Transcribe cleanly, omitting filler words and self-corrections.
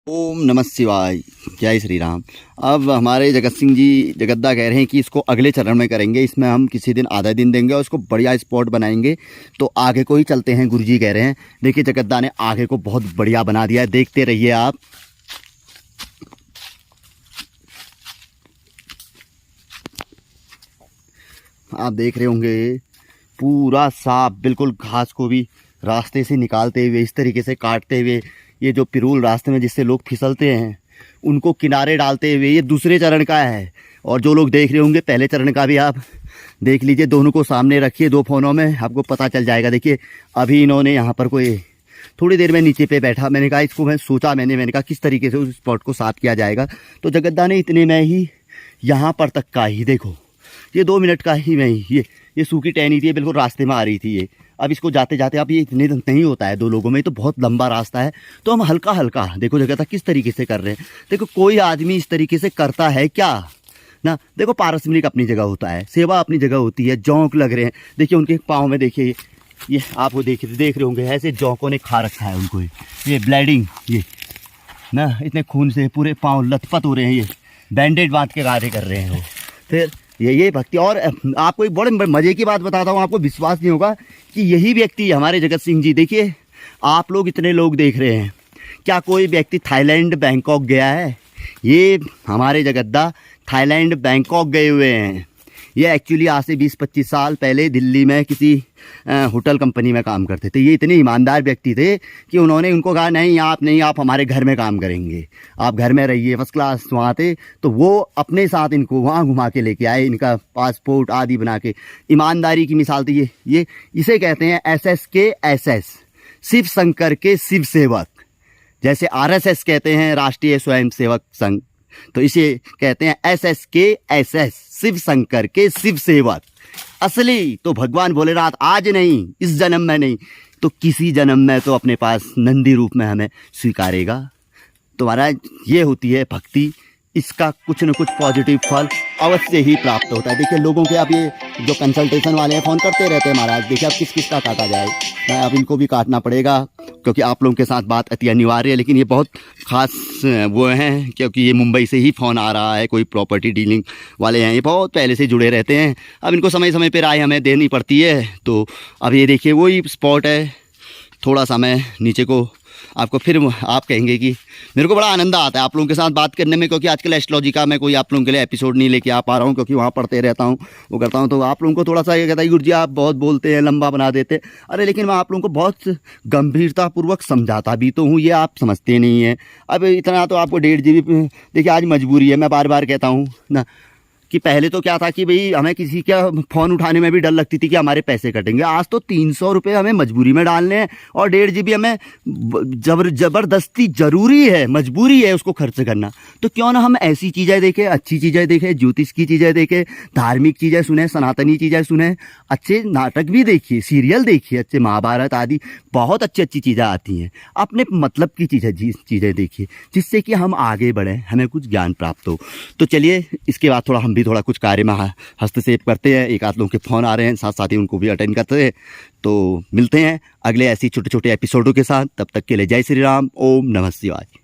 ओम नमः शिवाय, जय श्री राम। अब हमारे जगत सिंह जी जगद्दा कह रहे हैं कि इसको अगले चरण में करेंगे। इसमें हम किसी दिन आधा दिन देंगे और इसको बढ़िया स्पॉट बनाएंगे। तो आगे को ही चलते हैं, गुरुजी कह रहे हैं। देखिए जगद्दा ने आगे को बहुत बढ़िया बना दिया है, देखते रहिए आप। आप देख रहे होंगे पूरा साफ, बिल्कुल घास को भी रास्ते से निकालते हुए, इस तरीके से काटते हुए, ये जो पिरूल रास्ते में जिससे लोग फिसलते हैं उनको किनारे डालते हुए, ये दूसरे चरण का है। और जो लोग देख रहे होंगे पहले चरण का भी आप देख लीजिए। दोनों को सामने रखिए, दो फ़ोनों में, आपको पता चल जाएगा। देखिए अभी इन्होंने यहाँ पर कोई थोड़ी देर में नीचे पे बैठा, मैंने कहा इसको, मैंने कहा किस तरीके से उस स्पॉट को साफ किया जाएगा। तो जगद्दा ने इतने में ही यहाँ पर तक का ही, देखो ये 2 मिनट का ही में ही ये सूखी टहनी थी, बिल्कुल रास्ते में आ रही थी ये। अब इसको जाते जाते, अब ये इतने नहीं होता है 2 लोगों में, तो बहुत लंबा रास्ता है। तो हम हल्का हल्का, देखो जगह किस तरीके से कर रहे हैं। देखो कोई आदमी इस तरीके से करता है क्या ना। देखो पारस्मरिक अपनी जगह होता है, सेवा अपनी जगह होती है। जौंक लग रहे हैं, देखिए उनके पाँव में, देखिए ये आप वो देख रहे होंगे, ऐसे जौंकों ने खा रखा है उनको। ये ब्लीडिंग, ये ना इतने खून से पूरे पाँव लथपथ हो रहे हैं। ये बैंडेज बांध के कार्य कर रहे हैं वो। फिर ये भक्ति। और आपको एक बड़े मज़े की बात बताता हूँ, आपको विश्वास नहीं होगा कि यही व्यक्ति हमारे जगत सिंह जी। देखिए आप लोग इतने लोग देख रहे हैं, क्या कोई व्यक्ति थाईलैंड बैंकॉक गया है? ये हमारे जगद्दा थाईलैंड बैंकॉक गए हुए हैं। ये एक्चुअली आज से 20-25 साल पहले दिल्ली में किसी होटल कंपनी में काम करते थे। ये इतने ईमानदार व्यक्ति थे कि उन्होंने उनको कहा नहीं आप हमारे घर में काम करेंगे, आप घर में रहिए, फर्स्ट क्लास वहाँ थे। तो वो अपने साथ इनको वहाँ घुमा के लेके आए, इनका पासपोर्ट आदि बना के। ईमानदारी की मिसाल थी ये इसे कहते हैं SS के SS, शिव शंकर के शिव सेवक। जैसे RSS कहते हैं राष्ट्रीय स्वयं सेवक संघ, तो इसे कहते हैं SS के SS, शिव शंकर के शिव सेवक। असली तो भगवान भोलेनाथ आज नहीं, इस जन्म में नहीं तो किसी जन्म में तो अपने पास नंदी रूप में हमें स्वीकारेगा। तो महाराज ये होती है भक्ति, इसका कुछ न कुछ पॉजिटिव फल अवश्य ही प्राप्त होता है। देखिए लोगों के, अब ये जो कंसल्टेशन वाले हैं फ़ोन करते रहते हैं महाराज। देखिए अब किस का काटा जाए, मैं अब इनको भी काटना पड़ेगा क्योंकि आप लोगों के साथ बात अति अनिवार्य है। लेकिन ये बहुत ख़ास वो हैं क्योंकि ये मुंबई से ही फ़ोन आ रहा है, कोई प्रॉपर्टी डीलिंग वाले हैं, ये बहुत पहले से जुड़े रहते हैं। अब इनको समय समय पर राय हमें देनी पड़ती है। तो अब ये देखिए वही स्पॉट है, थोड़ा सा मैं नीचे को आपको, फिर आप कहेंगे कि मेरे को बड़ा आनंद आता है आप लोगों के साथ बात करने में, क्योंकि आजकल एस्ट्रोलॉजी का मैं कोई आप लोगों के लिए एपिसोड नहीं लेके आ पा रहा हूँ क्योंकि वहाँ पढ़ते रहता हूँ, वो करता हूँ। तो आप लोगों को थोड़ा सा ये कहता है गुरुजी आप बहुत बोलते हैं, लंबा बना देते। अरे लेकिन मैं आप लोगों को बहुत गंभीरतापूर्वक समझाता भी तो हूँ, ये आप समझते नहीं हैं। अब इतना तो आपको 1.5 GB, देखिए आज मजबूरी है, मैं बार बार कहता हूँ ना कि पहले तो क्या था कि भाई हमें किसी का फ़ोन उठाने में भी डर लगती थी कि हमारे पैसे कटेंगे। आज तो 300 रुपये हमें मजबूरी में डालने हैं और 1.5 GB हमें ज़बरदस्ती ज़रूरी है, मजबूरी है उसको खर्च करना। तो क्यों ना हम ऐसी चीज़ें देखें, अच्छी चीज़ें देखें, ज्योतिष की चीज़ें देखें, धार्मिक चीज़ें सुने, सनातनी चीज़ें सुने, अच्छे नाटक भी देखिए, सीरियल देखिए, अच्छे महाभारत आदि बहुत अच्छी अच्छी चीज़ें आती हैं। अपने मतलब की चीज़ें देखिए जिससे कि हम आगे बढ़ें, हमें कुछ ज्ञान प्राप्त हो। तो चलिए इसके बाद थोड़ा कुछ कार्य में हस्तक्षेप करते हैं। एक आध लोगों के फ़ोन आ रहे हैं, साथ साथ ही उनको भी अटेंड करते हैं। तो मिलते हैं अगले ऐसी छोटे छोटे एपिसोडों के साथ। तब तक के लिए जय श्री राम, ओम नमः शिवाय।